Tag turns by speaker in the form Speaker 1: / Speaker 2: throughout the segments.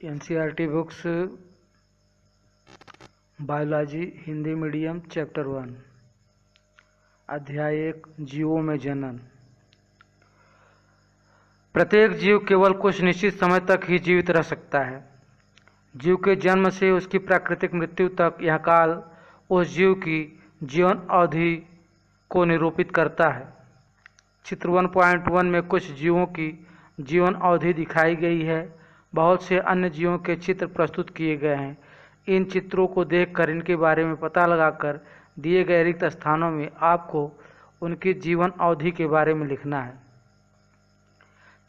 Speaker 1: NCERT books biology Hindi medium chapter 1 अध्याय 1 जीवों में जनन। प्रत्येक जीव केवल कुछ निश्चित समय तक ही जीवित रह सकता है। जीव के जन्म से उसकी प्राकृतिक मृत्यु तक यह काल उस जीव की जीवन अवधि को निरूपित करता है। चित्र 1.1 में कुछ जीवों की जीवन अवधि दिखाई गई है। बहुत से अन्य जीवों के चित्र प्रस्तुत किए गए हैं। इन चित्रों को देखकर इनके बारे में पता लगाकर दिए गए रिक्त स्थानों में आपको उनकी जीवन अवधि के बारे में लिखना है।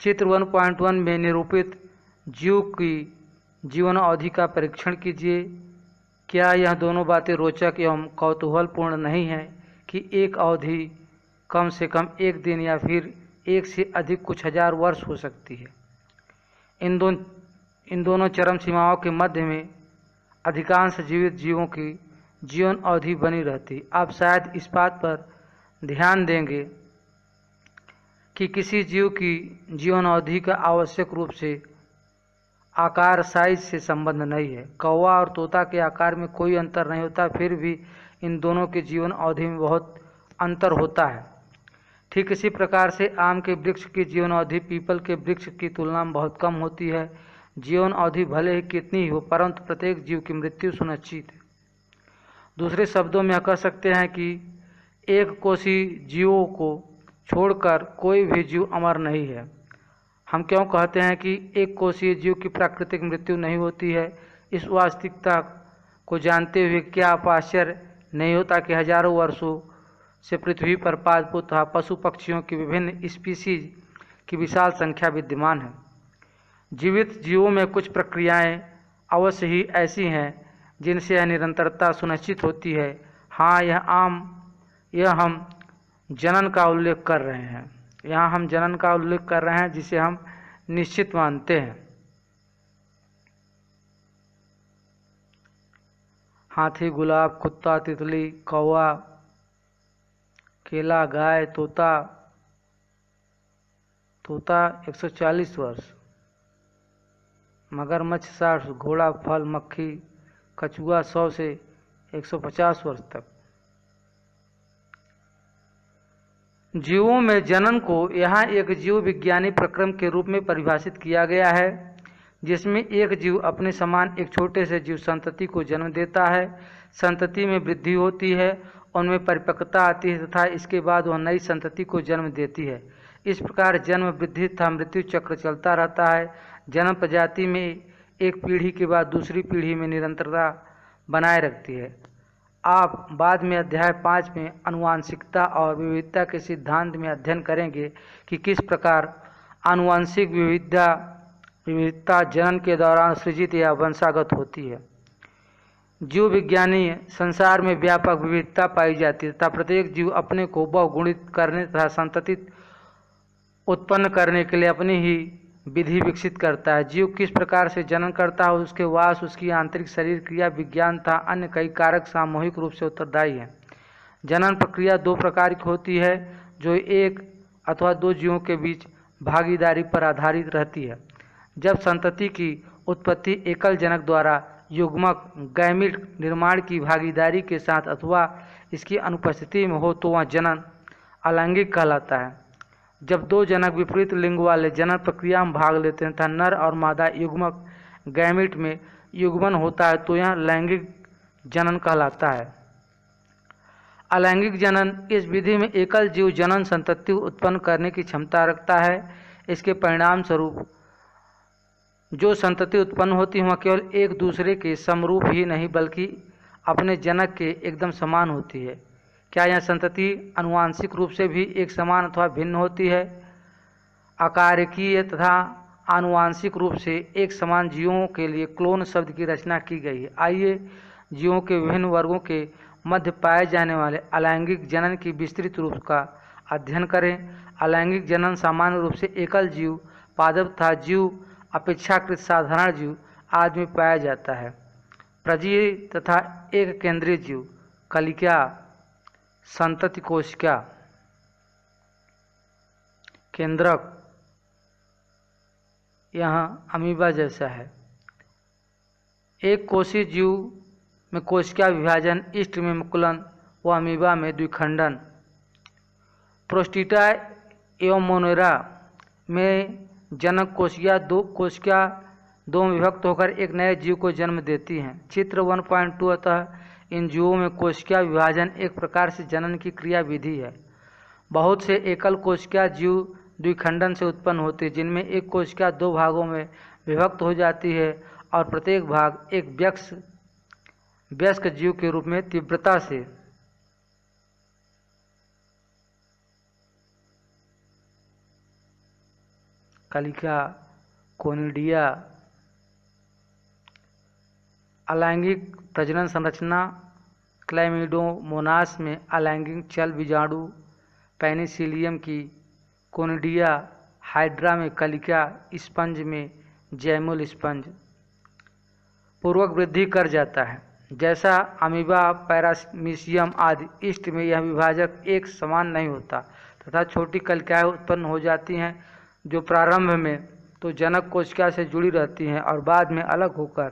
Speaker 1: चित्र 1.1 में निरूपित जीव की जीवन अवधि का परीक्षण कीजिए। क्या यह दोनों बातें रोचक एवं कौतूहलपूर्ण नहीं है कि एक अवधि कम से कम एक दिन या फिर एक से अधिक कुछ हजार वर्ष हो सकती है। इन दोनों चरम सीमाओं के मध्य में अधिकांश जीवित जीवों की जीवन अवधि बनी रहती। आप शायद इस बात पर ध्यान देंगे कि किसी जीव की जीवन अवधि का आवश्यक रूप से आकार साइज से संबंध नहीं है। कौवा और तोता के आकार में कोई अंतर नहीं होता, फिर भी इन दोनों के जीवन अवधि में बहुत अंतर होता है। ठीक इसी प्रकार से आम के वृक्ष की जीवन अवधि पीपल के वृक्ष की तुलना में बहुत कम होती है। जीवन अवधि भले ही कितनी ही हो, परंतु प्रत्येक जीव की मृत्यु सुनिश्चित है। दूसरे शब्दों में कह सकते हैं कि एक कोषीय जीवों को छोड़कर कोई भी जीव अमर नहीं है। हम क्यों कहते हैं कि एक कोषीय जीव की प्राकृतिक मृत्यु नहीं होती है? इस वास्तविकता को जानते हुए क्या आप आश्चर्य नहीं होता कि हजारों वर्षों से पृथ्वी पर पादपों तथा पशु पक्षियों की विभिन्न स्पीसीज की विशाल संख्या विद्यमान है। जीवित जीवों में कुछ प्रक्रियाएं अवश्य ही ऐसी हैं जिनसे यह निरंतरता सुनिश्चित होती है। हाँ, यह हम जनन का उल्लेख कर रहे हैं। यहाँ हम जनन का उल्लेख कर रहे हैं जिसे हम निश्चित मानते हैं। हाथी, गुलाब, कुत्ता, तितली, कौवा, केला, गाय, तोता 140 वर्ष, मगरमच्छ 60, घोड़ा, फल, मक्खी, कछुआ 100 से 150 वर्ष तक। जीवों में जनन को यहाँ एक जीव विज्ञानी प्रक्रम के रूप में परिभाषित किया गया है, जिसमें एक जीव अपने समान एक छोटे से जीव संतति को जन्म देता है। संतति में वृद्धि होती है, उनमें परिपक्वता आती है तथा इसके बाद वह नई संतति को जन्म देती है। इस प्रकार जन्म, वृद्धि तथा मृत्यु चक्र चलता रहता है। जन्म प्रजाति में एक पीढ़ी के बाद दूसरी पीढ़ी में निरंतरता बनाए रखती है। आप बाद में अध्याय 5 में आनुवांशिकता और विविधता के सिद्धांत में अध्ययन करेंगे कि किस प्रकार आनुवांशिक विविधता जनन के दौरान सृजित या वंशागत होती है। जीव विज्ञानी संसार में व्यापक विविधता पाई जाती है तथा प्रत्येक जीव अपने को बहुगुणित करने तथा संतति उत्पन्न करने के लिए अपनी ही विधि विकसित करता है। जीव किस प्रकार से जनन करता है, उसके वास, उसकी आंतरिक शरीर क्रिया, विज्ञान तथा अन्य कई कारक सामूहिक रूप से उत्तरदायी हैं। जनन प्रक्रिया दो प्रकार की होती है, जो एक अथवा दो जीवों के बीच भागीदारी पर आधारित रहती है। जब संतति की उत्पत्ति एकल जनक द्वारा युग्मक गैमीट निर्माण की भागीदारी के साथ अथवा इसकी अनुपस्थिति में हो तो वह जनन अलैंगिक कहलाता है। जब दो जनक विपरीत लिंग वाले जनन प्रक्रिया में भाग लेते हैं तथा नर और मादा युग्मक गैमीट में युग्मन होता है तो यह लैंगिक जनन कहलाता है। अलैंगिक जनन इस विधि में एकल जीव जनन संतति उत्पन्न करने की क्षमता रखता है। इसके परिणाम स्वरूप जो संतति उत्पन्न होती है वह केवल एक दूसरे के समरूप ही नहीं बल्कि अपने जनक के एकदम समान होती है। क्या यह संतति आनुवांशिक रूप से भी एक समान अथवा भिन्न होती है? आकारिकीय तथा आनुवांशिक रूप से एक समान जीवों के लिए क्लोन शब्द की रचना की गई है। आइए जीवों के विभिन्न वर्गों के मध्य पाए जाने वाले अलैंगिक जनन की विस्तृत रूप का अध्ययन करें। अलैंगिक जनन सामान्य रूप से एकल जीव, पादप तथा जीव अपेक्षाकृत साधारण जीव आदि में पाया जाता है। प्रजीवी तथा एक केंद्रीय जीव, कलिका, संतति कोशिका, केंद्रक, यह अमीबा जैसा है। एक कोशीय जीव में कोशिका विभाजन, ईस्ट में मुकुलन व अमीबा में द्विखंडन। प्रोस्टिटा एवं मोनेरा में जनक कोशिका दो में विभक्त होकर एक नए जीव को जन्म देती हैं। चित्र 1.2। अतः इन जीवों में कोशिका विभाजन एक प्रकार से जनन की क्रिया विधि है। बहुत से एकल कोशिका जीव द्विखंडन से उत्पन्न होते हैं, जिनमें एक कोशिका दो भागों में विभक्त हो जाती है और प्रत्येक भाग एक वयस्क जीव के रूप में तीव्रता से कलिका, कोनिडिया। अलैंगिक प्रजनन संरचना। क्लैमिडोमोनास में अलैंगिक चल बीजाणु, पेनिसिलियम की कोनिडिया, हाइड्रा में कलिका, स्पंज में जैमुल स्पंज पूर्वक वृद्धि कर जाता है। जैसा अमीबा, पैरामीशियम आदि, ईस्ट में यह विभाजक एक समान नहीं होता तथा छोटी कलिकाएं उत्पन्न हो जाती हैं, जो प्रारंभ में तो जनक कोशिका से जुड़ी रहती हैं और बाद में अलग होकर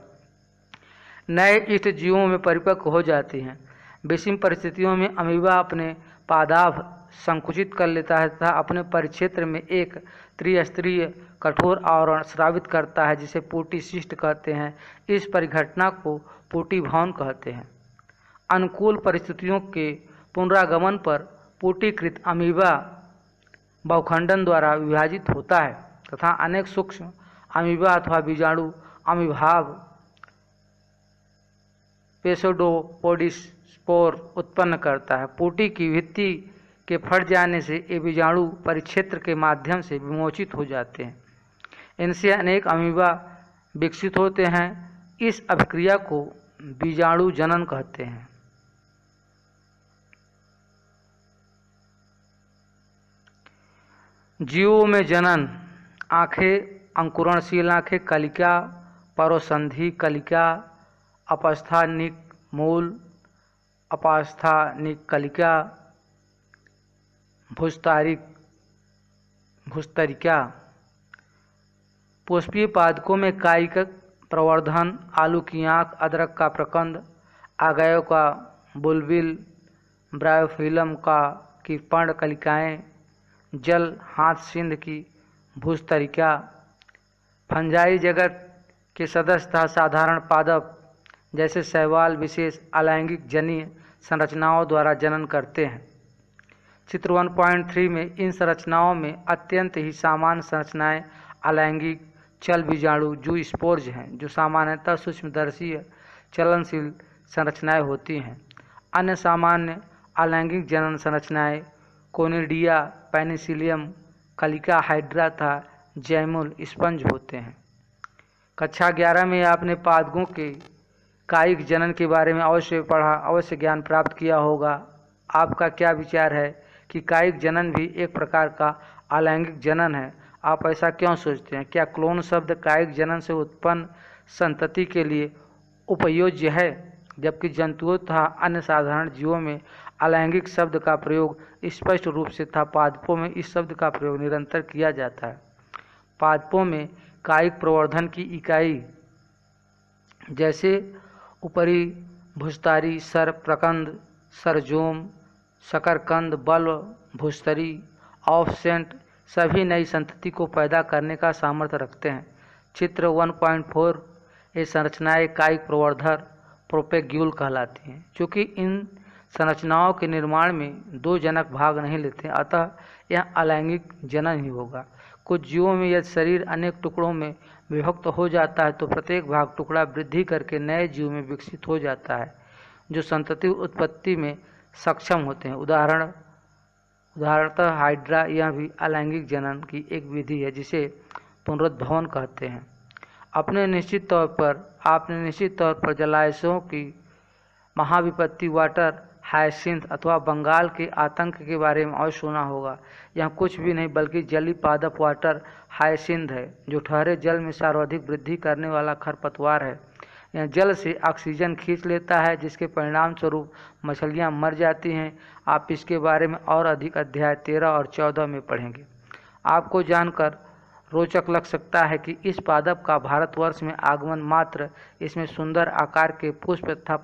Speaker 1: नए ईस्ट जीवों में परिपक्व हो जाती हैं। विषम परिस्थितियों में अमीबा अपने पादाभ संकुचित कर लेता है तथा अपने परिक्षेत्र में एक त्रिस्तरीय कठोर आवरण स्रावित करता है, जिसे पोटीसिस्ट कहते हैं। इस परिघटना को पोटीभवन कहते हैं। अनुकूल परिस्थितियों के पुनरागमन पर पोटीकृत अमीबा बहुखंडन द्वारा विभाजित होता है तथा अनेक सूक्ष्म अमीबा अथवा बीजाणु अमीभाव पेसोडोपोडिस्पोर उत्पन्न करता है। पोटी की भित्ति के फट जाने से ये बीजाणु परिक्षेत्र के माध्यम से विमोचित हो जाते हैं। इनसे अनेक अमीबा विकसित होते हैं। इस अभिक्रिया को बीजाणु जनन कहते हैं। जीवों में जनन। आँखें, अंकुरणशील आँखें, कलिका, परोसंधि कलिका, अपस्थानिक मूल, अपस्थानिक कलिका, भुस्तरिका। पुष्पीय पादकों में कायिक प्रवर्धन, आलू की आँख, अदरक का प्रकंद, आगैव का बुलबिल, ब्रायोफिलम की पर्ण कलिकाएँ, जल हाथ सिंध की भुस्तरिका। फंजाई जगत के सदस्य तथा साधारण पादप जैसे शैवाल विशेष अलैंगिक जनीय संरचनाओं द्वारा जनन करते हैं। चित्र 1.3 में इन संरचनाओं में अत्यंत ही सामान्य संरचनाएं अलैंगिक चल बीजाणु जूस्पोर्ज हैं, जो सामान्यतः सूक्ष्मदर्शीय चलनशील संरचनाएं होती हैं। अन्य सामान्य अलैंगिक जनन संरचनाएं कोनिडिया, पेनिसिलियम, कलिका, हाइड्रा तथा जैमुल स्पंज होते हैं। कक्षा 11 में आपने पादकों के कायिक जनन के बारे में अवश्य पढ़ा, अवश्य ज्ञान प्राप्त किया होगा। आपका क्या विचार है कि कायिक जनन भी एक प्रकार का अलैंगिक जनन है? आप ऐसा क्यों सोचते हैं? क्या क्लोन शब्द कायिक जनन से उत्पन्न संतति के लिए उपयोज्य है, जबकि जंतुओं तथा अन्य साधारण जीवों में अलैंगिक शब्द का प्रयोग स्पष्ट रूप से तथा पादपों में इस शब्द का प्रयोग निरंतर किया जाता है? पादपों में कायिक प्रवर्धन की इकाई जैसे ऊपरी भुस्तरी, सर, प्रकंद, सरजोम, शकरकंद, बल्ब, भुस्तरी, ऑफसेंट सभी नई संतति को पैदा करने का सामर्थ्य रखते हैं। चित्र 1.4 ये संरचनाएं कायिक प्रवर्धक प्रोपेग्यूल कहलाती हैं। चूँकि इन संरचनाओं के निर्माण में दो जनक भाग नहीं लेते, अतः यह अलैंगिक जनन ही होगा। कुछ जीवों में यदि शरीर अनेक टुकड़ों में विभक्त हो जाता है तो प्रत्येक भाग टुकड़ा वृद्धि करके नए जीव में विकसित हो जाता है, जो संतति उत्पत्ति में सक्षम होते हैं। उदाहरणतः हाइड्रा, यह भी अलैंगिक जनन की एक विधि है जिसे पुनरुद्भवन कहते हैं। आपने निश्चित तौर पर जलाशयों की महाविपत्ति वाटर हायसिंथ अथवा बंगाल के आतंक के बारे में अवश्य सुना होगा। यह कुछ भी नहीं बल्कि जलीय पादप वाटर हायसिंथ है, जो ठहरे जल में सर्वाधिक वृद्धि करने वाला खरपतवार है। यह जल से ऑक्सीजन खींच लेता है, जिसके परिणाम स्वरूप मछलियां मर जाती हैं। आप इसके बारे में और अधिक अध्याय 13 और 14 में पढ़ेंगे। आपको जानकर रोचक लग सकता है कि इस पादप का भारतवर्ष में आगमन मात्र इसमें सुंदर आकार के पुष्प तथा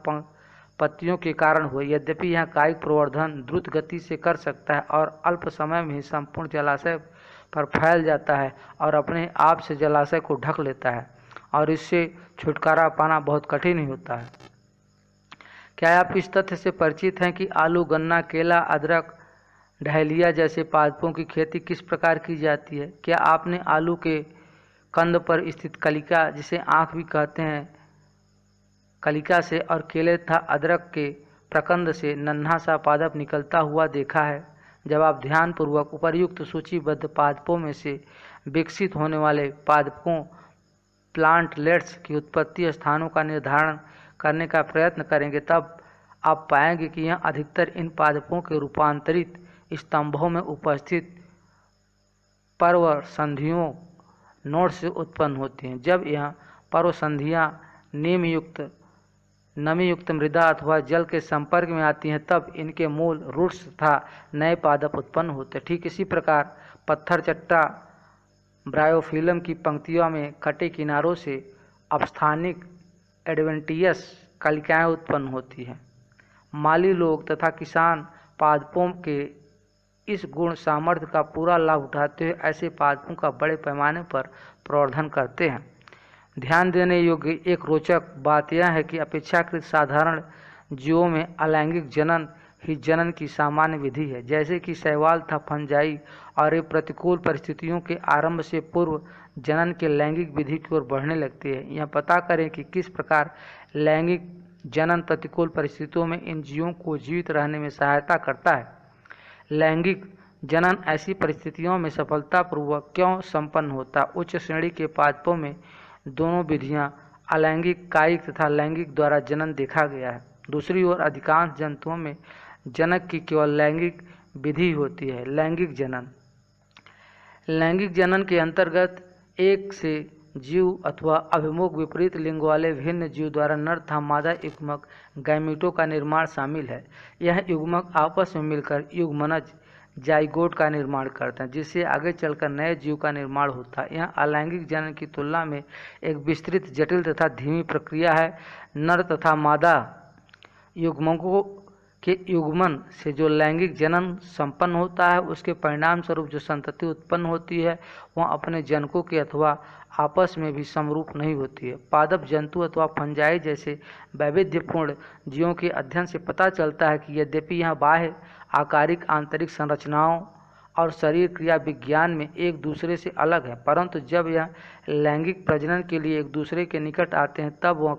Speaker 1: पत्तियों के कारण हुआ। यद्यपि यह कायिक प्रवर्धन द्रुत गति से कर सकता है और अल्प समय में ही संपूर्ण जलाशय पर फैल जाता है और अपने आप से जलाशय को ढक लेता है और इससे छुटकारा पाना बहुत कठिन ही होता है। क्या आप इस तथ्य से परिचित हैं कि आलू, गन्ना, केला, अदरक, डहेलिया जैसे पादपों की खेती किस प्रकार की जाती है? क्या आपने आलू के कंद पर स्थित कलिका, जिसे आँख भी कहते हैं, कलिका से और केले तथा अदरक के प्रकंद से नन्हा सा पादप निकलता हुआ देखा है? जब आप ध्यानपूर्वक उपर्युक्त सूचीबद्ध पादपों में से विकसित होने वाले पादपों प्लांटलेट्स की उत्पत्ति स्थानों का निर्धारण करने का प्रयत्न करेंगे तब आप पाएंगे कि यह अधिकतर इन पादपों के रूपांतरित स्तंभों में उपस्थित पर्वसंधियों नोड से उत्पन्न होती हैं। जब यह पर्वसंधियाँ नमी युक्त मृदा अथवा जल के संपर्क में आती हैं तब इनके मूल रूट्स तथा नए पादप उत्पन्न होते हैं। ठीक इसी प्रकार पत्थर चट्टा ब्रायोफिल्म की पंक्तियों में कटे किनारों से अपस्थानिक एडवेंटियस कलिकाएँ उत्पन्न होती हैं। माली लोग तथा किसान पादपों के इस गुण सामर्थ्य का पूरा लाभ उठाते हुए ऐसे पादपों का बड़े पैमाने पर प्रवर्धन करते हैं। ध्यान देने योग्य एक रोचक बात यह है कि अपेक्षाकृत साधारण जीवों में अलैंगिक जनन ही जनन की सामान्य विधि है। जैसे कि शैवाल तथा फंजाई और ये प्रतिकूल परिस्थितियों के आरंभ से पूर्व जनन के लैंगिक विधि की ओर बढ़ने लगती है। यह पता करें कि किस प्रकार लैंगिक जनन प्रतिकूल परिस्थितियों में इन जीवों को जीवित रहने में सहायता करता है। लैंगिक जनन ऐसी परिस्थितियों में सफलतापूर्वक क्यों संपन्न होता? उच्च श्रेणी के पादपों में दोनों विधियां अलैंगिक कायिक तथा लैंगिक द्वारा जनन देखा गया है। दूसरी ओर अधिकांश जंतुओं में जनक की केवल लैंगिक विधि होती है। लैंगिक जनन के अंतर्गत एक से जीव अथवा अभिमुख विपरीत लिंग वाले भिन्न जीव द्वारा नर तथा मादा युग्मक गैमीटों का निर्माण शामिल है। यह युग्मक आपस में मिलकर युग्मनज जाइगोट का निर्माण करते हैं, जिससे आगे चलकर नए जीव का निर्माण होता है। यह अलैंगिक जनन की तुलना में एक विस्तृत, जटिल तथा धीमी प्रक्रिया है। नर तथा मादा युग्मकों के युग्मन से जो लैंगिक जनन संपन्न होता है उसके परिणाम स्वरूप जो संतति उत्पन्न होती है वह अपने जनकों के अथवा आपस में भी समरूप नहीं होती है। पादप जंतु अथवा फंजाई जैसे वैविध्यपूर्ण जीवों के अध्ययन से पता चलता है कि यद्यपि यह बाह्य आकारिक आंतरिक संरचनाओं और शरीर क्रिया विज्ञान में एक दूसरे से अलग है, परंतु जब यह लैंगिक प्रजनन के लिए एक दूसरे के निकट आते हैं तब वह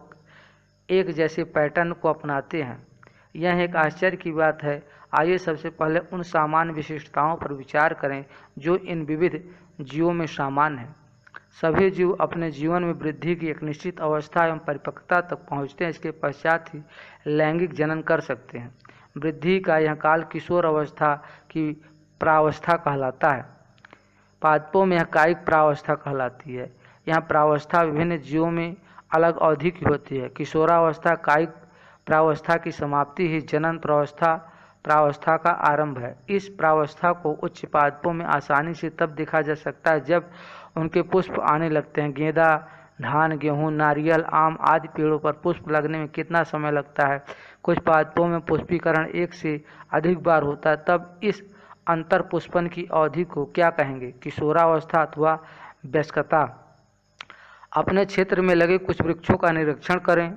Speaker 1: एक जैसे पैटर्न को अपनाते हैं। यह एक आश्चर्य की बात है। आइए सबसे पहले उन सामान्य विशिष्टताओं पर विचार करें जो इन विविध जीवों में सामान्य हैं। सभी जीव अपने जीवन में वृद्धि की एक निश्चित अवस्था एवं परिपक्वता तक पहुँचते हैं, इसके पश्चात ही लैंगिक जनन कर सकते हैं। वृद्धि का यह काल किशोर अवस्था की प्रावस्था कहलाता है। पादपों में यह कायिक प्रावस्था कहलाती है। यह प्रावस्था विभिन्न जीवों में अलग अवधि की होती है। किशोरावस्था कायिक प्रावस्था की समाप्ति ही जनन प्रावस्था का आरंभ है। इस प्रावस्था को उच्च पादपों में आसानी से तब देखा जा सकता है जब उनके पुष्प आने लगते हैं। गेंदा, धान, गेहूं, नारियल, आम आदि पेड़ों पर पुष्प लगने में कितना समय लगता है? कुछ पादपों में पुष्पीकरण एक से अधिक बार होता है, तब इस अंतर पुष्पन की अवधि को क्या कहेंगे? किशोरावस्था अथवा वयस्कता। अपने क्षेत्र में लगे कुछ वृक्षों का निरीक्षण करें।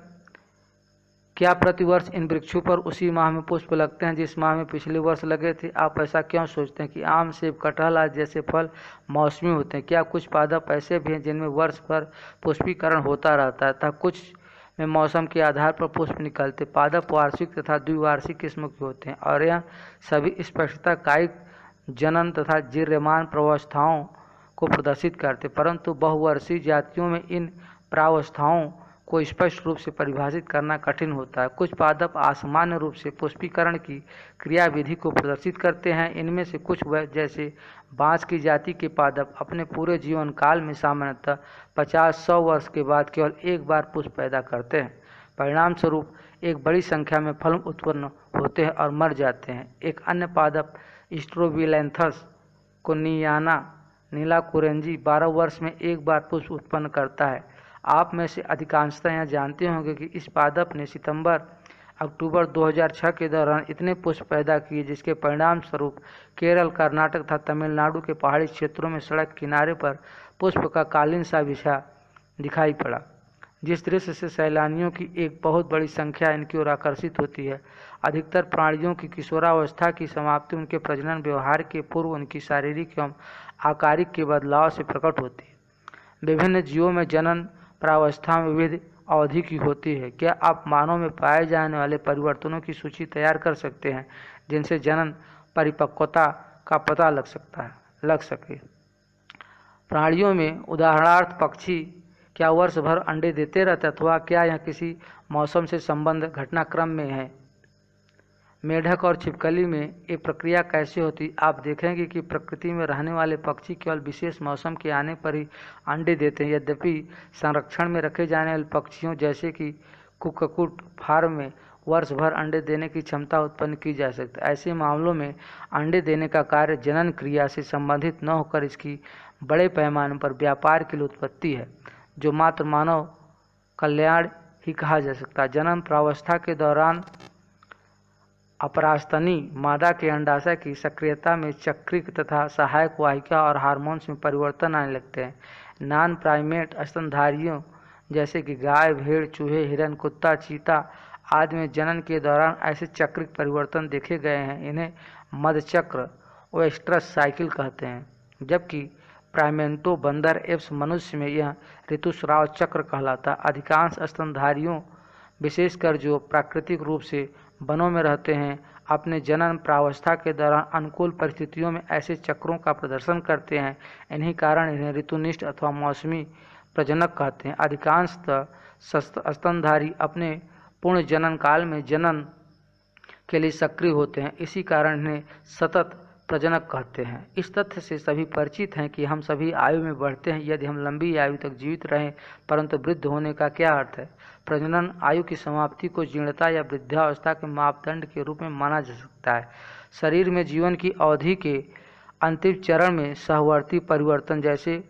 Speaker 1: क्या प्रतिवर्ष इन वृक्षों पर उसी माह में पुष्प लगते हैं जिस माह में पिछले वर्ष लगे थे? आप ऐसा क्यों सोचते हैं कि आम, सेब, कटहल आदि जैसे फल मौसमी होते हैं? क्या कुछ पादप ऐसे भी हैं जिनमें वर्ष भर पुष्पीकरण होता रहता है तथा कुछ में मौसम के आधार पर पुष्प निकलते? पादप वार्षिक तथा द्विवार्षिक किस्म के होते हैं और यह सभी स्पष्टता कायिक जनन तथा जीर्यमान प्रावस्थाओं को प्रदर्शित करते, परंतु बहुवर्षीय जातियों में इन प्रावस्थाओं को स्पष्ट रूप से परिभाषित करना कठिन होता है। कुछ पादप असामान्य रूप से पुष्पीकरण की क्रियाविधि को प्रदर्शित करते हैं। इनमें से कुछ जैसे बांस की जाति के पादप अपने पूरे जीवन काल में सामान्यतः 50-100 वर्ष के बाद केवल एक बार पुष्प पैदा करते हैं। परिणाम स्वरूप एक बड़ी संख्या में फल उत्पन्न होते हैं और मर जाते हैं। एक अन्य पादप स्ट्रोबिलैंथस कोनियाना नीला कुरेंजी 12 वर्ष में एक बार पुष्प उत्पन्न करता है। आप में से अधिकांशतः यह जानते होंगे कि इस पादप ने सितंबर-अक्टूबर 2006 के दौरान इतने पुष्प पैदा किए जिसके परिणाम स्वरूप केरल, कर्नाटक तथा तमिलनाडु के पहाड़ी क्षेत्रों में सड़क किनारे पर पुष्प का कालीन सा बिछा दिखाई पड़ा, जिस दृश्य से सैलानियों की एक बहुत बड़ी संख्या इनकी ओर आकर्षित होती है। अधिकतर प्राणियों की किशोरावस्था की समाप्ति उनके प्रजनन व्यवहार के पूर्व उनकी शारीरिक एवं आकारिक के बदलाव से प्रकट होती है। विभिन्न जीवों में जनन प्रावस्था में विविध अवधि की होती है। क्या आप मानव में पाए जाने वाले परिवर्तनों की सूची तैयार कर सकते हैं जिनसे जनन परिपक्वता का पता लग सके? प्राणियों में उदाहरणार्थ पक्षी क्या वर्ष भर अंडे देते रहते अथवा क्या यह किसी मौसम से संबंध घटनाक्रम में है? मेढक और छिपकली में ये प्रक्रिया कैसे होती? आप देखेंगे कि प्रकृति में रहने वाले पक्षी केवल विशेष मौसम के आने पर ही अंडे देते हैं। यद्यपि संरक्षण में रखे जाने वाले पक्षियों जैसे कि कुक्कुट फार्म में वर्ष भर अंडे देने की क्षमता उत्पन्न की जा सकती है। ऐसे मामलों में अंडे देने का कार्य जनन क्रिया से संबंधित न होकर इसकी बड़े पैमाने पर व्यापार के लिए उत्पत्ति है, जो मात्र मानव कल्याण ही कहा जा सकता है। जनन प्रावस्था के दौरान अपरास्तनी मादा के अंडाशय की सक्रियता में चक्रिक तथा सहायक वाहिका और हार्मोन्स में परिवर्तन आने लगते हैं। नॉन प्राइमेट स्तनधारियों जैसे कि गाय, भेड़, चूहे, हिरन, कुत्ता, चीता आदि में जनन के दौरान ऐसे चक्रिक परिवर्तन देखे गए हैं। इन्हें मधचक्र ओएस्ट्रस साइकिल कहते हैं, जबकि प्राइमेटो बंदर एवं मनुष्य में यह ऋतुस्राव चक्र कहलाता है। अधिकांश स्तनधारियों विशेषकर जो प्राकृतिक रूप से वनों में रहते हैं अपने जनन प्रावस्था के दौरान अनुकूल परिस्थितियों में ऐसे चक्रों का प्रदर्शन करते हैं। इन्हीं कारण इन्हें ऋतुनिष्ठ अथवा मौसमी प्रजनक कहते हैं। अधिकांशतः स्तनधारी अपने पूर्ण जनन काल में जनन के लिए सक्रिय होते हैं, इसी कारण इन्हें सतत प्रजनक कहते हैं। इस तथ्य से सभी परिचित हैं कि हम सभी आयु में बढ़ते हैं यदि हम लंबी आयु तक जीवित रहें, परंतु वृद्ध होने का क्या अर्थ है? प्रजनन आयु की समाप्ति को जीर्णता या वृद्धावस्था के मापदंड के रूप में माना जा सकता है। शरीर में जीवन की अवधि के अंतिम चरण में सहवर्ती परिवर्तन जैसे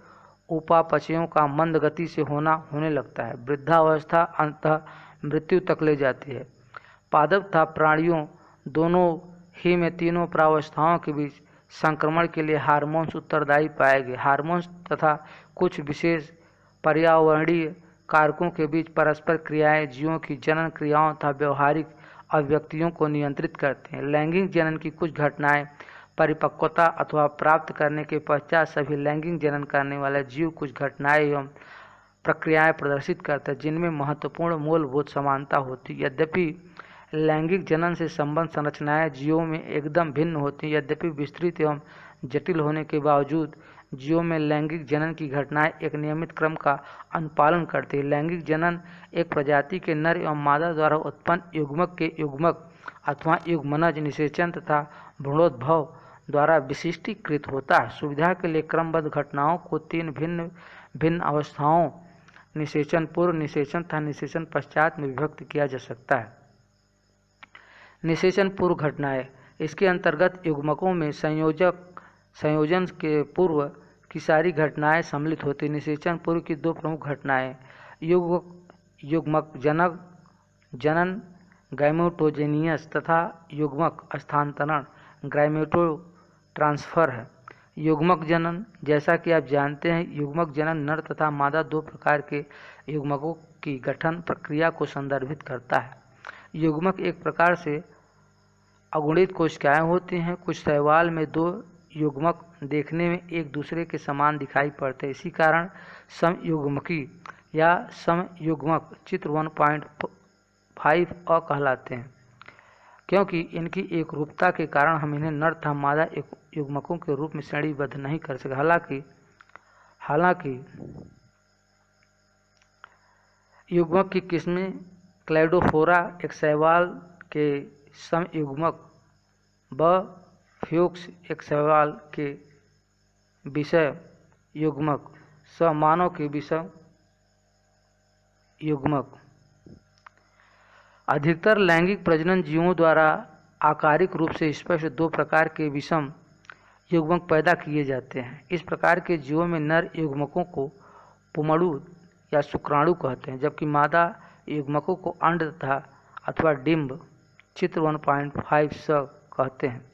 Speaker 1: उपापचयों का मंद गति से होने लगता है। वृद्धावस्था अंततः मृत्यु तक ले जाती है। पादप तथा प्राणियों दोनों ही में तीनों प्रावस्थाओं के बीच संक्रमण के लिए हार्मोन्स उत्तरदायी पाए गए। हार्मोन्स तथा कुछ विशेष पर्यावरणीय कारकों के बीच परस्पर क्रियाएं जीवों की जनन क्रियाओं तथा व्यवहारिक अभिव्यक्तियों को नियंत्रित करते हैं। लैंगिक जनन की कुछ घटनाएं परिपक्वता अथवा प्राप्त करने के पश्चात सभी लैंगिक जनन करने वाले जीव कुछ घटनाएं एवं प्रक्रियाएं प्रदर्शित करते हैं जिनमें महत्वपूर्ण मूलभूत समानता होती। यद्यपि लैंगिक जनन से संबंध संरचनाएं जीवों में एकदम भिन्न होती हैं, यद्यपि विस्तृत एवं जटिल होने के बावजूद जीवों में लैंगिक जनन की घटनाएं एक नियमित क्रम का अनुपालन करती है। लैंगिक जनन एक प्रजाति के नर एवं मादा द्वारा उत्पन्न युग्मक के युग्मक अथवा युग्मनज निषेचन तथा भ्रूणोद्भव द्वारा विशिष्टीकृत होता है। सुविधा के लिए क्रमबद्ध घटनाओं को तीन भिन्न भिन्न अवस्थाओं निषेचन पूर्व, निषेचन तथा निषेचन पश्चात में विभक्त किया जा सकता है। निषेचन पूर्व घटनाएं, इसके अंतर्गत युग्मकों में संयोजन के पूर्व की सारी घटनाएं सम्मिलित होती। निषेचन पूर्व की दो प्रमुख घटनाएं युग्मक जनन गैमेटोजेनियस तथा युग्मक स्थानांतरण गैमेटो ट्रांसफर है। युग्मक जनन, जैसा कि आप जानते हैं, युग्मक जनन नर तथा मादा दो प्रकार के युग्मकों की गठन प्रक्रिया को संदर्भित करता है। युग्मक एक प्रकार से अगुणित कोशिकाएं होती हैं। कुछ शैवाल में दो युग्मक देखने में एक दूसरे के समान दिखाई पड़ते हैं। इसी कारण समयुग्मकी या समयुग्मक चित्र 1.5 कहलाते हैं, क्योंकि इनकी एकरूपता के कारण हम इन्हें नर तथा मादा युग्मकों के रूप में श्रेणीबद्ध नहीं कर सकते। हालांकि युग्मक की किस्में क्लैडोफोरा एक शैवाल के समयुग्मक व फ्यूक्स एक शैवाल के विषय युग्मक मानव के विषय युग्मक। अधिकतर लैंगिक प्रजनन जीवों द्वारा आकारिक रूप से स्पष्ट दो प्रकार के विषम युग्मक पैदा किए जाते हैं। इस प्रकार के जीवों में नर युग्मकों को पुमड़ु या शुक्राणु कहते हैं, जबकि मादा युग्मकों को अंड तथा अथवा डिंब चित्र 1.5 कहते हैं।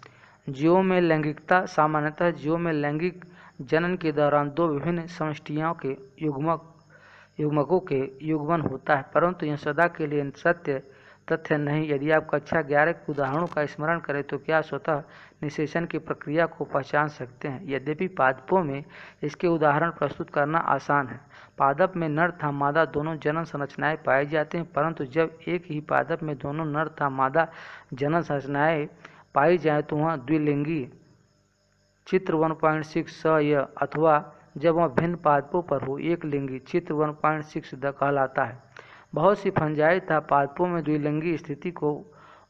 Speaker 1: जीवों में लैंगिकता सामान्यतः जीवों में लैंगिक जनन के दौरान दो विभिन्न समष्टियों के युग्मकों के युग्मन होता है, परंतु यह सदा के लिए सत्य तथ्य नहीं। यदि आप कक्षा 11 के उदाहरणों का स्मरण करें तो क्या स्वतः निषेचन की प्रक्रिया को पहचान सकते हैं। यद्यपि पादपों में इसके उदाहरण प्रस्तुत करना आसान है। पादप में नर तथा मादा दोनों जनन संरचनाएं पाई जाती हैं, परंतु जब एक ही पादप में दोनों नर तथा मादा जनन संरचनाएं पाई जाए तो वह द्विलिंगी चित्र 1.6 य अथवा जब वह भिन्न पादपों पर हो एक लिंगी चित्र 1.6 द कहलाता है। बहुत सी फंजाई तथा पादपों में द्विलिंगी स्थिति को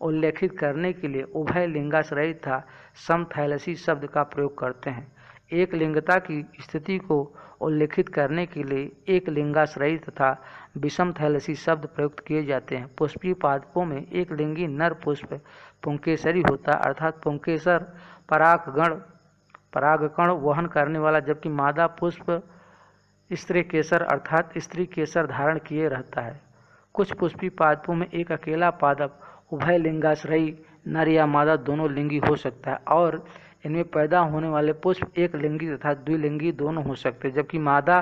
Speaker 1: उल्लेखित करने के लिए उभय लिंगाश्रयी तथा समथैलेसी शब्द का प्रयोग करते हैं। एक लिंगता की स्थिति को उल्लेखित करने के लिए एक लिंगाश्रयी तथा विषम थैलेसी शब्द प्रयुक्त किए जाते हैं। पुष्पीय पादपों में एक लिंगी नर पुष्प पुंकेसरी होता है, अर्थात पुंकेसर परागकण वहन करने वाला, जबकि मादा पुष्प स्त्री केसर अर्थात स्त्री केसर धारण किए रहता है। कुछ पुष्पीय पादपों में एक अकेला पादप उभय लिंगाश्रयी नर या मादा दोनों लिंगी हो सकता है और इनमें पैदा होने वाले पुष्प एक लिंगी तथा द्विलिंगी दोनों हो सकते हैं, जबकि मादा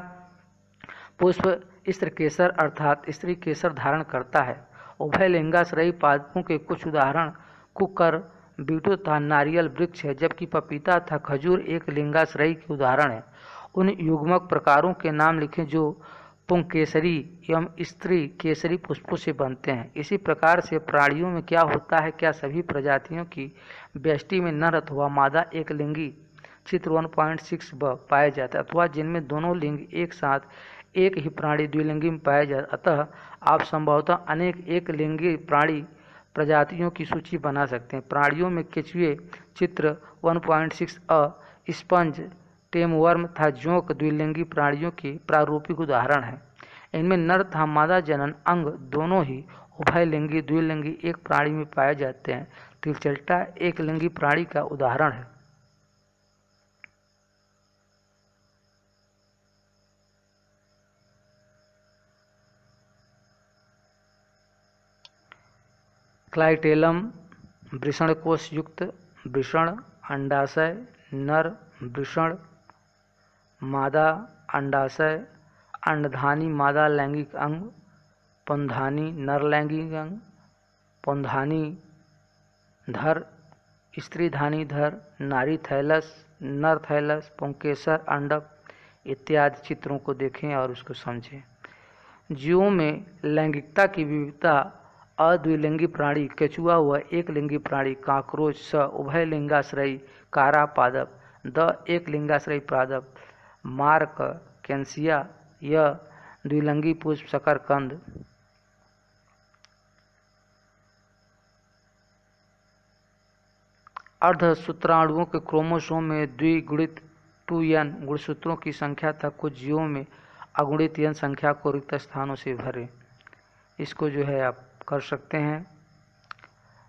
Speaker 1: पुष्प स्त्री केसर अर्थात स्त्री केसर धारण करता है। उभय लिंगाश्रयी पादपों के कुछ उदाहरण कुकर, बीटू तथा नारियल वृक्ष है, जबकि पपीता तथा खजूर एक लिंगाश्रयी के उदाहरण है। उन युग्मक प्रकारों के नाम लिखें जो पुंकेसरी एवं स्त्री केसरी पुष्पों से बनते हैं। इसी प्रकार से प्राणियों में क्या होता है, क्या सभी प्रजातियों की व्यष्टि में नर अथवा मादा एक लिंगी चित्र 1.6 पाए जाते हैं, अथवा जिनमें दोनों लिंग एक साथ एक ही प्राणी द्विलिंगी में पाए जाते। अतः आप संभवतः अनेक एक लिंगी प्राणी प्रजातियों की सूची बना सकते हैं। प्राणियों में केचुए चित्र 1.6 स्पंज, टेमवर्म तथा जोंक द्विलिंगी प्राणियों के प्रारूपिक उदाहरण हैं। इनमें नर तथा मादा जनन अंग दोनों ही उभयलिंगी द्विलिंगी एक प्राणी में पाए जाते हैं। तिलचट्टा एक लिंगी प्राणी का उदाहरण है। क्लाइटेलम वृषण कोश युक्त वृषण अंडाशय, नर वृषण, मादा अंडाशय, अंडधानी मादा लैंगिक अंग, पौंधानी नर लैंगिक अंग, पौंधानी धर, स्त्रीधानी धर, नारी थैलस, नर थैलस, पुंकेसर अंडक इत्यादि चित्रों को देखें और उसको समझें। जीवों में लैंगिकता की विविधता अद्विलिंगी प्राणी केचुआ हुआ एक लिंगी प्राणी काकरोच, स उभय लिंगाश्रयी कारा पादप, द एक लिंगाश्रयी पादप, मार्क कैंसिया यह द्विलिंगी पुष्प शकरकंद। अर्धसूत्राणुओं के क्रोमोसोम में द्विगुणित 2n गुणसूत्रों की संख्या तक कुछ जीवों में अगुणित n संख्या को रिक्त स्थानों से भरे। इसको जो है आप कर सकते हैं।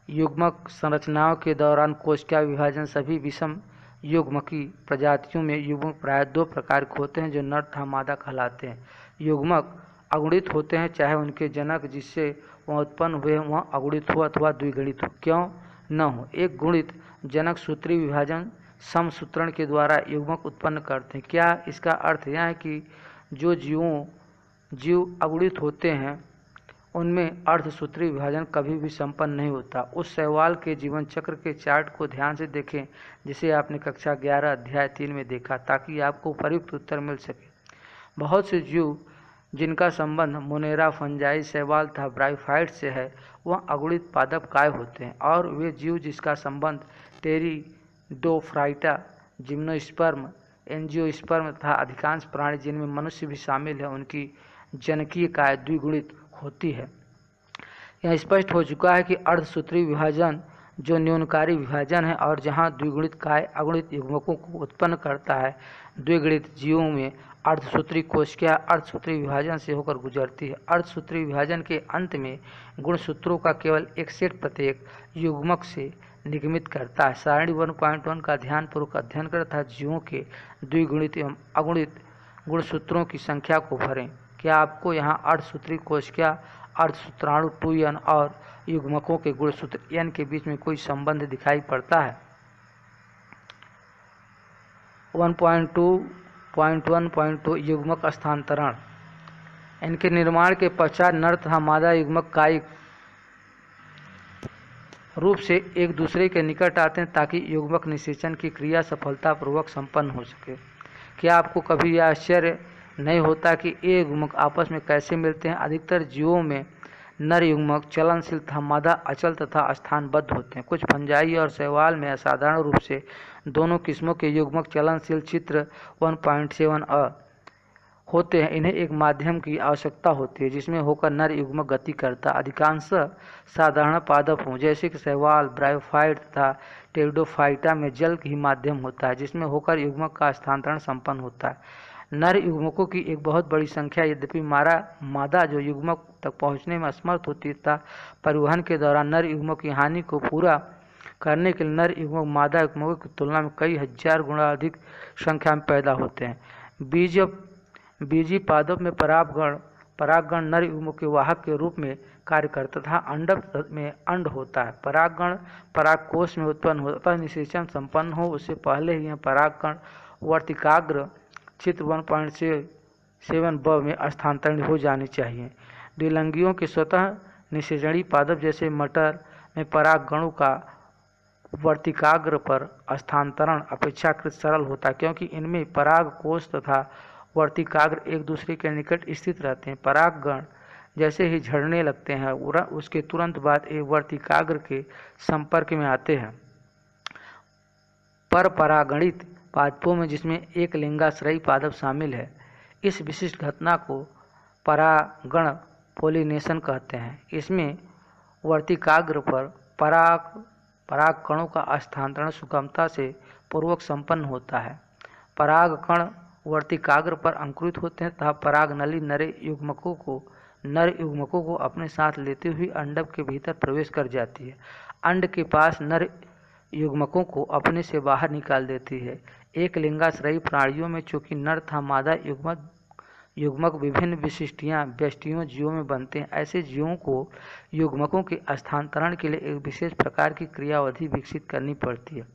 Speaker 1: युग्मक संरचनाओं के दौरान कोशिका विभाजन सभी विषम युग्मकी प्रजातियों में युग्मक प्राय दो प्रकार के होते हैं जो नर तथा मादा कहलाते हैं। युग्मक अगुणित होते हैं चाहे उनके जनक जिससे वह उत्पन्न हुए वह अगुणित हो अथवा द्विगुणित हो क्यों न हो। एक गुणित जनक सूत्री विभाजन समसूत्रण के द्वारा युग्मक उत्पन्न करते हैं। क्या इसका अर्थ यह है कि जो जीव अगुणित होते हैं उनमें अर्धसूत्री विभाजन कभी भी संपन्न नहीं होता। उस शैवाल के जीवन चक्र के चार्ट को ध्यान से देखें जिसे आपने कक्षा 11 अध्याय 3 में देखा ताकि आपको उपयुक्त उत्तर मिल सके। बहुत से जीव जिनका संबंध मोनेरा फंजाई शैवाल तथा ब्रायोफाइट से है वह अगुणित पादप काय होते हैं और वे जीव जिसका संबंध टेरिडोफ्राइटा, जिम्नोस्पर्म, एंजियोस्पर्म तथा अधिकांश प्राणी जिनमें मनुष्य भी शामिल है उनकी जनकीय काय द्विगुणित होती है। यह स्पष्ट हो चुका है कि अर्धसूत्री विभाजन जो न्यूनकारी विभाजन है और जहां द्विगुणित काय अगुणित युग्मकों को उत्पन्न करता है, द्विगुणित जीवों में अर्धसूत्री कोशिका अर्धसूत्री विभाजन से होकर गुजरती है। अर्धसूत्री विभाजन के अंत में गुणसूत्रों का केवल एक सेट प्रत्येक युग्मक से निगमित करता है। सारणी 1.1 का ध्यानपूर्वक अध्ययन कर तथा जीवों के द्विगुणित एवं अगुणित गुणसूत्रों की संख्या को भरें। क्या आपको यहाँ अर्धसूत्री कोशिका, अर्धसूत्राणु 2n और युग्मकों के गुणसूत्र n के बीच में कोई संबंध दिखाई पड़ता है? 1.2.1.2 युग्मक स्थानांतरण। इनके निर्माण के पश्चात नर तथा मादा युग्मक कायिक रूप से एक दूसरे के निकट आते हैं ताकि युग्मक निषेचन की क्रिया सफलतापूर्वक संपन्न हो सके। क्या आपको कभी यह आश्चर्य नहीं होता कि ये युग्मक आपस में कैसे मिलते हैं? अधिकतर जीवों में नर युग्मक चलनशील तथा मादा अचल तथा स्थानबद्ध होते हैं। कुछ फंजाई और शैवाल में असाधारण रूप से दोनों किस्मों के युग्मक चलनशील। चित्र 1.7 होते हैं। इन्हें एक माध्यम की आवश्यकता होती है जिसमें होकर नर युग्मक गति करता। अधिकांश साधारण पादप हों जैसे कि शैवाल, ब्रायोफाइट तथा टेरिडोफाइटा में जल ही माध्यम होता है जिसमें होकर युग्मक का स्थानांतरण संपन्न होता है। नर युग्मकों की एक बहुत बड़ी संख्या, यद्यपि मादा जो युग्मक तक पहुंचने में असमर्थ होती है तथा परिवहन के दौरान नर युग्मक की हानि को पूरा करने के लिए नर युग्मक मादा युग्मकों की तुलना में कई हजार गुना अधिक संख्या में पैदा होते हैं। बीजी पादप में परागगण नर युग्मक के वाहक के रूप में कार्य करता तथा अंडक में अंड होता है। परागगण परागकोश में उत्पन्न होता है। निषेचन संपन्न हो उससे पहले ही यह परागगण वर्तिकाग्र चित्र 1.7 ब में स्थानांतरित हो जानी चाहिए। द्विलिंगियों के स्वतः निषेचनी पादप जैसे मटर में परागगणों का वर्तिकाग्र पर स्थानांतरण अपेक्षाकृत सरल होता है क्योंकि इनमें परागकोश तथा वर्तिकाग्र एक दूसरे के निकट स्थित रहते हैं। परागगण जैसे ही झड़ने लगते हैं उसके तुरंत बाद एक वर्तिकाग्र के संपर्क में आते हैं। पर परागणित पादपों में जिसमें एक लिंगाश्रयी पादप शामिल है, इस विशिष्ट घटना को परागण पोलिनेशन कहते हैं। इसमें वर्तिकाग्र पर परागकणों का स्थानांतरण सुगमता से पूर्वक संपन्न होता है। परागकण वर्तिकाग्र पर अंकुरित होते हैं तथा परागनली नर युग्मकों को अपने साथ लेते हुए अंडक के भीतर प्रवेश कर जाती है। अंड के पास नर युग्मकों को अपने से बाहर निकाल देती है। एक लिंगाश्रयी प्राणियों में चूंकि नर तथा मादा युग्मक विभिन्न व्यष्टियों जीवों में बनते हैं, ऐसे जीवों को युग्मकों के स्थानांतरण के लिए एक विशेष प्रकार की क्रियाविधि विकसित करनी पड़ती है।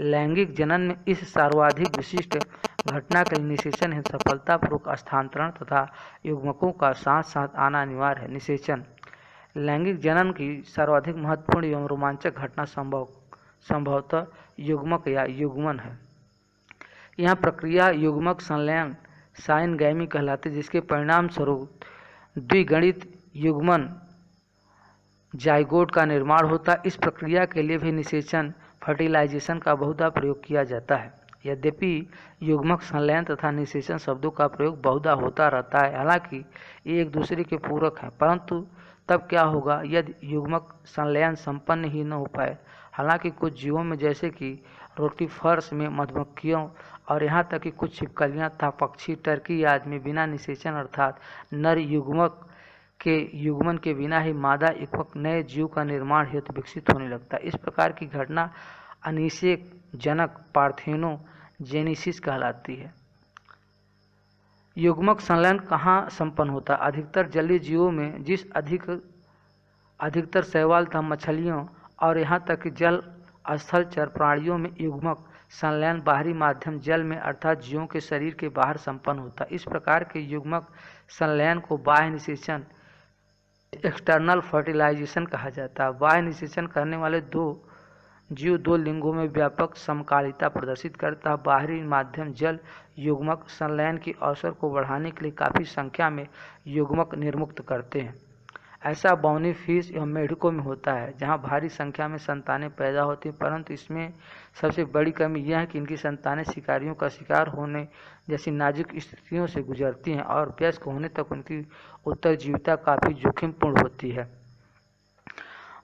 Speaker 1: लैंगिक जनन में इस सर्वाधिक विशिष्ट घटना के निषेचन है सफलतापूर्वक स्थानांतरण तथा युग्मकों का साथ साथ आना अनिवार्य है। निषेचन लैंगिक जनन की सर्वाधिक महत्वपूर्ण एवं रोमांचक घटना संभवतः युग्मक या युग्मन है। यह प्रक्रिया युग्मक संलयन साइनगैमी कहलाती है जिसके परिणाम स्वरूप द्विगणित युग्मन जाइगोट का निर्माण होता है। इस प्रक्रिया के लिए भी निषेचन फर्टिलाइजेशन का बहुधा प्रयोग किया जाता है। यद्यपि युग्मक संलयन तथा निषेचन शब्दों का प्रयोग बहुधा होता रहता है, हालांकि ये एक दूसरे के पूरक हैं, परंतु तब क्या होगा यदि युग्मक संलयन संपन्न ही न हो पाए। हालांकि कुछ जीवों में जैसे कि रोटिफर्स में मधुमक्खियों और यहाँ तक कि कुछ छिपकलियाँ तथा पक्षी टर्की आदि में बिना निषेचन अर्थात नर युग्मक के युग्मन के बिना ही मादा युग्मक नए जीव का निर्माण हेतु विकसित होने लगता है। इस प्रकार की घटना अनिषेक जनक पार्थेनोजेनेसिस कहलाती है। युग्मक संलयन कहाँ संपन्न होता है? अधिकतर जलीय जीवों में अधिकतर शैवाल तथा मछलियों और यहाँ तक कि जल स्थलचर प्राणियों में युग्मक संलयन बाहरी माध्यम जल में अर्थात जीवों के शरीर के बाहर संपन्न होता है। इस प्रकार के युग्मक संलयन को बाह्य निषेचन एक्सटर्नल फर्टिलाइजेशन कहा जाता है। बाह्य निषेचन करने वाले जीव दो लिंगों में व्यापक समकालिता प्रदर्शित करता है। बाहरी माध्यम जल युग्मक संलयन के अवसर को बढ़ाने के लिए काफ़ी संख्या में युग्मक निर्मुक्त करते हैं। ऐसा बाउनी फिश एवं मेढकों में होता है जहां भारी संख्या में संतानें पैदा होती हैं, परंतु इसमें सबसे बड़ी कमी यह है कि इनकी संतानें शिकारियों का शिकार होने जैसी नाजुक स्थितियों से गुजरती हैं और वयस्क होने तक उनकी उत्तरजीविता काफ़ी जोखिमपूर्ण होती है।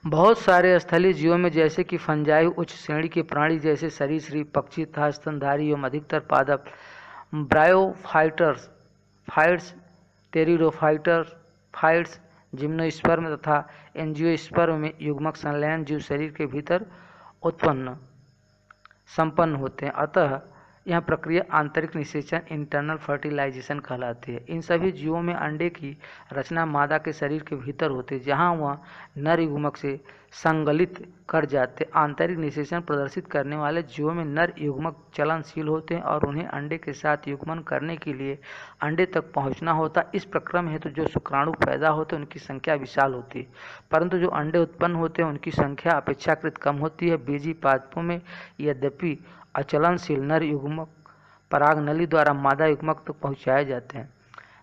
Speaker 1: बहुत सारे स्थलीय जीवों में जैसे कि फंजाई उच्च श्रेणी के प्राणी जैसे सरीसृप, पक्षी तथा स्तनधारी एवं अधिकतर पादप ब्रायोफाइट्स, टेरिडोफाइट्स, जिम्नोस्पर्म तथा एंजियोस्पर्म में युग्मक संलयन जीव शरीर के भीतर संपन्न होते हैं। अतः यह प्रक्रिया आंतरिक निषेचन इंटरनल फर्टिलाइजेशन कहलाती है। इन सभी जीवों में अंडे की रचना मादा के शरीर के भीतर होती है, जहां वह नर युग्मक से संगलित कर जाते। आंतरिक निषेचन प्रदर्शित करने वाले जीवों में नर युग्मक चलनशील होते हैं और उन्हें अंडे के साथ युग्मन करने के लिए अंडे तक पहुंचना होता है। इस प्रक्रम हेतु जो शुक्राणु पैदा होते हैं उनकी संख्या विशाल होती है, परंतु जो अंडे उत्पन्न होते हैं उनकी संख्या अपेक्षाकृत कम होती है। बीजी पादपों में यद्यपि अचलनशील नर युग्मक परागनली द्वारा मादा युग्मक तक पहुँचाए जाते हैं।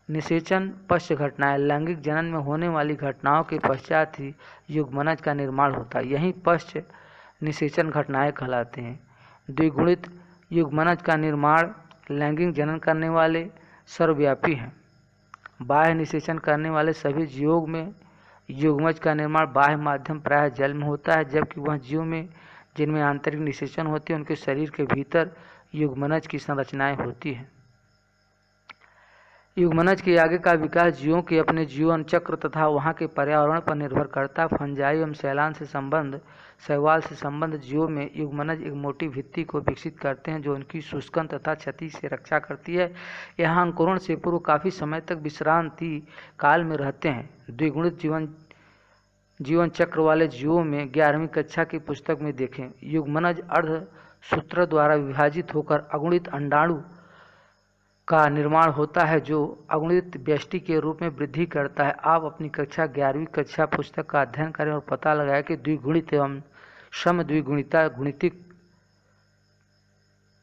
Speaker 1: निषेचन पश्च घटनाएं लैंगिक जनन में होने वाली घटनाओं के पश्चात ही युग्मनज का निर्माण होता है। यही पश्च निषेचन घटनाएं कहलाते हैं। द्विगुणित युग्मनज का निर्माण लैंगिक जनन करने वाले सर्वव्यापी हैं। बाह्य निषेचन करने वाले सभी जीवों में युग्मज का निर्माण बाह्य माध्यम प्रायः जल में होता है, जबकि वह जीव में जिनमें आंतरिक निषेचन होती है उनके शरीर के भीतर युग्मनज की संरचनाएं होती हैं। युग्मनज के आगे का विकास जीवों के अपने जीवन चक्र तथा वहाँ के पर्यावरण पर निर्भर करता है। फंजाई एवं शैवाल से संबंध जीवों में युग्मनज एक मोटी भित्ति को विकसित करते हैं जो उनकी शुष्कन तथा क्षति से रक्षा करती है। यहाँ अंकुरण से पूर्व काफ़ी समय तक विश्रांति काल में रहते हैं। द्विगुणित जीवन चक्र वाले जीवों में 11वीं कक्षा की पुस्तक में देखें, युग्मनज अर्धसूत्र द्वारा विभाजित होकर अगुणित अंडाणु का निर्माण होता है जो अगुणित व्यष्टि के रूप में वृद्धि करता है। आप अपनी कक्षा 11वीं कक्षा पुस्तक का अध्ययन करें और पता लगाएं कि द्विगुणित एवं समद्विगुणिता गुणितिक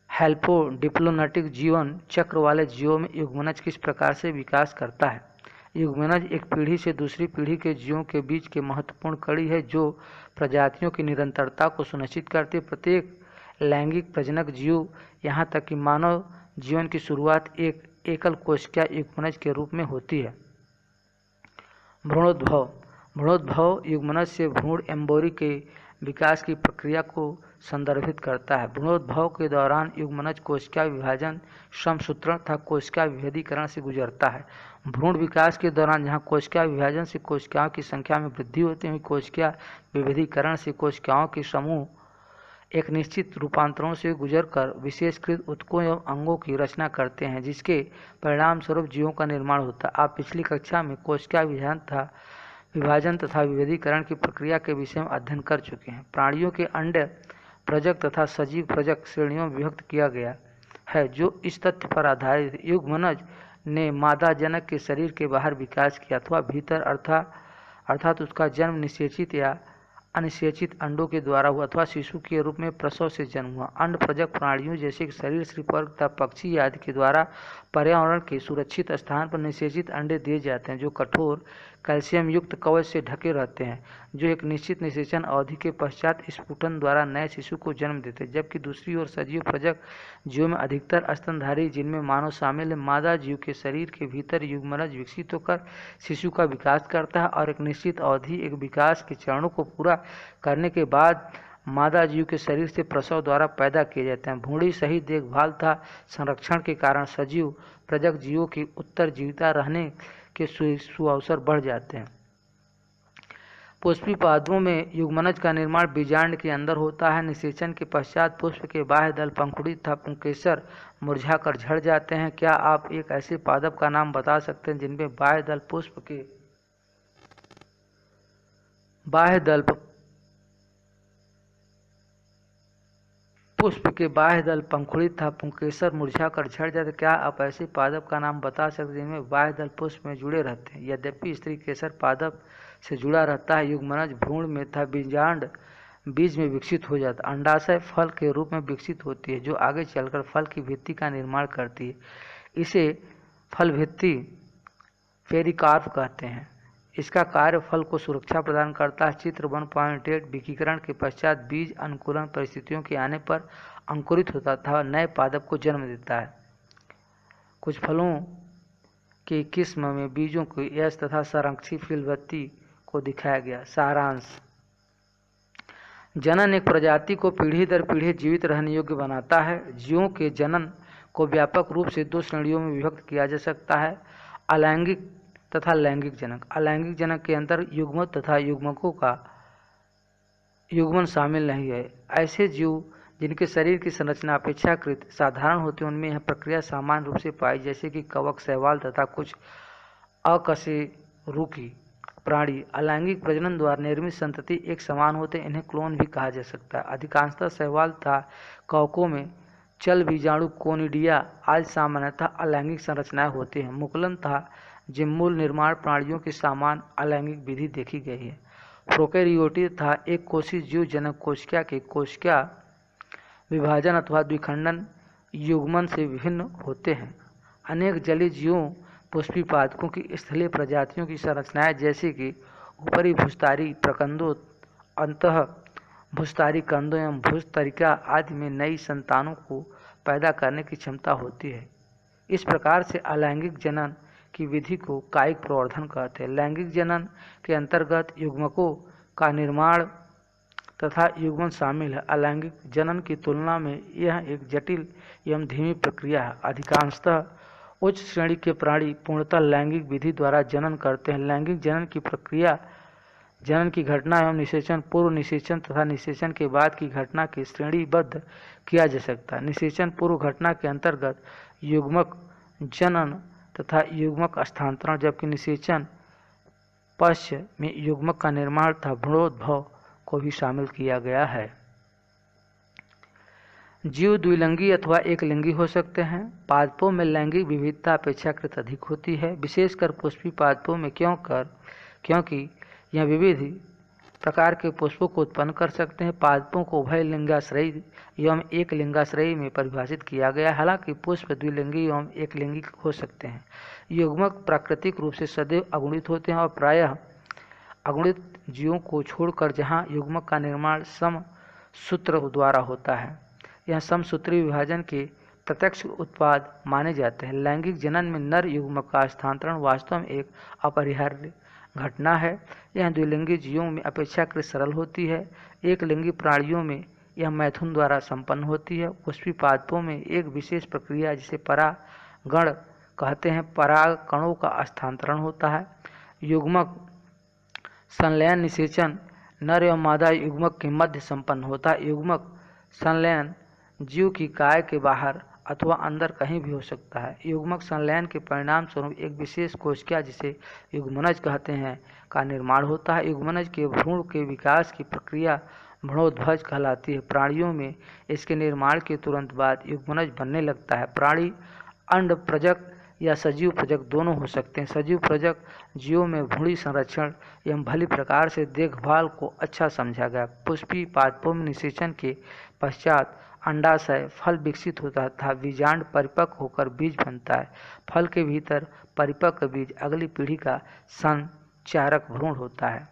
Speaker 1: हेल्पोडिप्लोनेटिक जीवन चक्र वाले जीवों में युग्मनज किस प्रकार से विकास करता है। युग्मनज एक पीढ़ी से दूसरी पीढ़ी के जीवों के बीच के महत्वपूर्ण कड़ी है जो प्रजातियों की निरंतरता को सुनिश्चित करती है। प्रत्येक लैंगिक प्रजनक जीव यहाँ तक कि मानव जीवन की शुरुआत एक एकल कोशिका युग्मनज के रूप में होती है। भ्रूणोद्भव युग्मनज से भ्रूण एम्ब्रियो के विकास की प्रक्रिया को संदर्भित करता है। भ्रूणोद्भव के दौरान युग्मनज कोशिका विभाजन, समसूत्रण तथा कोशिका विभेदीकरण से गुजरता है। भ्रूण विकास के दौरान जहाँ कोशिका विभाजन से कोशिकाओं की संख्या में वृद्धि होती है, कोशिका विभेदीकरण से कोशिकाओं के समूह एक निश्चित रूपांतरों से गुजरकर विशेषकृत ऊतकों एवं अंगों की रचना करते हैं, जिसके परिणाम स्वरूप जीवों का निर्माण होता है। आप पिछली कक्षा में कोशिका विभाजन तथा विभेदीकरण की प्रक्रिया के विषय में अध्ययन कर चुके हैं। प्राणियों के अंड प्रजक तथा सजीव प्रजक श्रेणियों में विभक्त किया गया है, जो इस तथ्य पर आधारित युग्मनज ने मादा जनक के शरीर के बाहर विकास किया अथवा भीतर अर्थात उसका जन्म निषेचित या अनिषेचित अंडों के द्वारा हुआ अथवा शिशु के रूप में प्रसव से जन्म हुआ। अंड प्रजक प्राणियों जैसे कि सरीसृप वर्ग तथा पक्षी आदि के द्वारा पर्यावरण के सुरक्षित स्थान पर निषेचित अंडे दिए जाते हैं, जो कठोर कैल्शियम युक्त कवच से ढके रहते हैं, जो एक निश्चित निषेचन अवधि के पश्चात स्फुटन द्वारा नए शिशु को जन्म देते हैं। जबकि दूसरी ओर सजीव प्रजक जीवों में अधिकतर स्तनधारी, जिनमें मानव शामिल है, मादा जीव के शरीर के भीतर युग्मनज विकसित होकर शिशु का विकास करता है और एक निश्चित अवधि एक विकास के चरणों को पूरा करने के बाद मादा जीव के शरीर से प्रसव द्वारा पैदा किए जाते हैं। भूणी सही देखभाल तथा संरक्षण के कारण सजीव प्रजक जीवों की उत्तरजीविता रहने के सुअवसर बढ़ जाते हैं। पुष्पी पादपों में युग्मनज का निर्माण बीजांड के अंदर होता है। निषेचन के पश्चात पुष्प के बाह्य दल पंखुड़ी तथा पुंकेसर मुरझाकर झड़ जाते हैं। क्या आप एक ऐसे पादप का नाम बता सकते हैं जिनमें बाह्य दल पुष्प के बाह्य दल पंखुड़ी तथा पुंकेसर मुरझाकर झड़ जाते? क्या आप ऐसे पादप का नाम बता सकते हैं जिनमें बाह्य दल पुष्प में जुड़े रहते हैं? यद्यपि स्त्री केसर पादप से जुड़ा रहता है, युग्मनज भ्रूण में तथा बीजांड बीज में विकसित हो जाता है। अंडाशय फल के रूप में विकसित होती है, जो आगे चलकर फल की भित्ति का निर्माण करती है। इसे फल भित्ति पेरिकार्प कहते हैं। इसका कार्य फल को सुरक्षा प्रदान करता है। चित्र 1.8 विकिरण के पश्चात बीज अनुकूलन परिस्थितियों के आने पर अंकुरित होता था और नए पादप को जन्म देता है। कुछ फलों की किस्म में बीजों की यश तथा संरक्षित फील्डवृत्ति को दिखाया गया। सारांश: जनन एक प्रजाति को पीढ़ी दर पीढ़ी जीवित रहने योग्य बनाता है। जीवों के जनन को व्यापक रूप से 2 श्रेणियों में विभक्त किया जा सकता है: अलैंगिक तथा लैंगिक जनक। अलैंगिक जनक के अंतर युग्मक तथा युग्मन शामिल नहीं है। ऐसे जीव जिनके शरीर की संरचना अपेक्षाकृत साधारण होती है उनमें यह प्रक्रिया सामान्य रूप से पाई, जैसे कि कवक, शैवाल तथा कुछ अकशेरुकी प्राणी। अलैंगिक प्रजनन द्वारा निर्मित संतति एक समान होते हैं, इन्हें क्लोन भी कहा जा सकता है। अधिकांशतः शैवाल तथा कवकों में चल बीजाणु कोनिडिया आज सामान्यतः अलैंगिक संरचनाएं होती हैं। मुकुलन तथा जिम्मूल निर्माण प्राणियों की समान अलैंगिक विधि देखी गई है। प्रोकैरियोटी तथा एक कोशीय जीव जनक कोशिका के कोशिका विभाजन अथवा द्विखंडन युग्मन से विभिन्न होते हैं। अनेक जलीय जीवों पुष्पीपादकों की स्थलीय प्रजातियों की संरचनाएं, जैसे कि ऊपरी भूस्तारी प्रकंदों, अंतः भूस्तारी कंदों एवं भूस्तरिका आदि में नई संतानों को पैदा करने की क्षमता होती है। इस प्रकार से अलैंगिक जनन की विधि को कायिक प्रवर्धन कहते हैं। लैंगिक जनन के अंतर्गत युग्मकों का निर्माण तथा युग्मन शामिल है। अलैंगिक जनन की तुलना में यह एक जटिल एवं धीमी प्रक्रिया है। अधिकांशतः उच्च श्रेणी के प्राणी पूर्णतः लैंगिक विधि द्वारा जनन करते हैं। लैंगिक जनन की प्रक्रिया जनन की घटना एवं निषेचन, पूर्व निषेचन तथा निषेचन के बाद की घटना के श्रेणीबद्ध किया जा सकता है। निषेचन पूर्व घटना के अंतर्गत युग्मक जनन तथा युग्मक स्थानांतरण, जबकि निषेचन पश्च में युग्मक का निर्माण तथा भ्रूणोद्भव को भी शामिल किया गया है। जीव द्विलिंगी अथवा एक लिंगी हो सकते हैं। पादपों में लैंगिक विविधता अपेक्षाकृत अधिक होती है, विशेषकर पुष्पी पादपों में, क्योंकि यह विविध प्रकार के पुष्पों को उत्पन्न कर सकते हैं। पादपों को उभय लिंगाश्रयी एवं एक लिंगाश्रयी में परिभाषित किया गया है। हालांकि पुष्प द्विलिंगी एवं एक लिंगी हो सकते हैं। युग्मक प्राकृतिक रूप से सदैव अगुणित होते हैं और प्रायः अगुणित जीवों को छोड़कर जहाँ युग्मक का निर्माण समसूत्र द्वारा होता है, यह समसूत्री विभाजन के प्रत्यक्ष उत्पाद माने जाते हैं। लैंगिक जनन में नर युग्मक का स्थानांतरण वास्तव में एक अपरिहार्य घटना है। यह द्विलिंगी जीवों में अपेक्षाकृत सरल होती है। एक लिंगी प्राणियों में यह मैथुन द्वारा संपन्न होती है। पुष्पी पादपों में एक विशेष प्रक्रिया जिसे परागण कहते हैं, पराग कणों का स्थानांतरण होता है। युग्मक संलयन निषेचन नर एवं मादा युग्मक के मध्य संपन्न होता है। युग्मक संलयन जीव की काय के बाहर अथवा अंदर कहीं भी हो सकता है। युग्मक संलयन के परिणाम स्वरूप एक विशेष कोशिका, जिसे युग्मनज कहते हैं, का निर्माण होता है। युग्मनज के भ्रूण के विकास की प्रक्रिया भ्रूणोद्भव कहलाती है। प्राणियों में इसके निर्माण के तुरंत बाद युग्मनज बनने लगता है। प्राणी अंड प्रजक या सजीव प्रजक दोनों हो सकते हैं। सजीव प्रजक जीवों में भ्रूणी संरक्षण एवं भली प्रकार से देखभाल को अच्छा समझा गया। पुष्पी पादपों में निषेचन के पश्चात अंडाशय फल विकसित होता है तथा बीजांड परिपक्व होकर बीज बनता है। फल के भीतर परिपक्व बीज अगली पीढ़ी का संचारक भ्रूण होता है।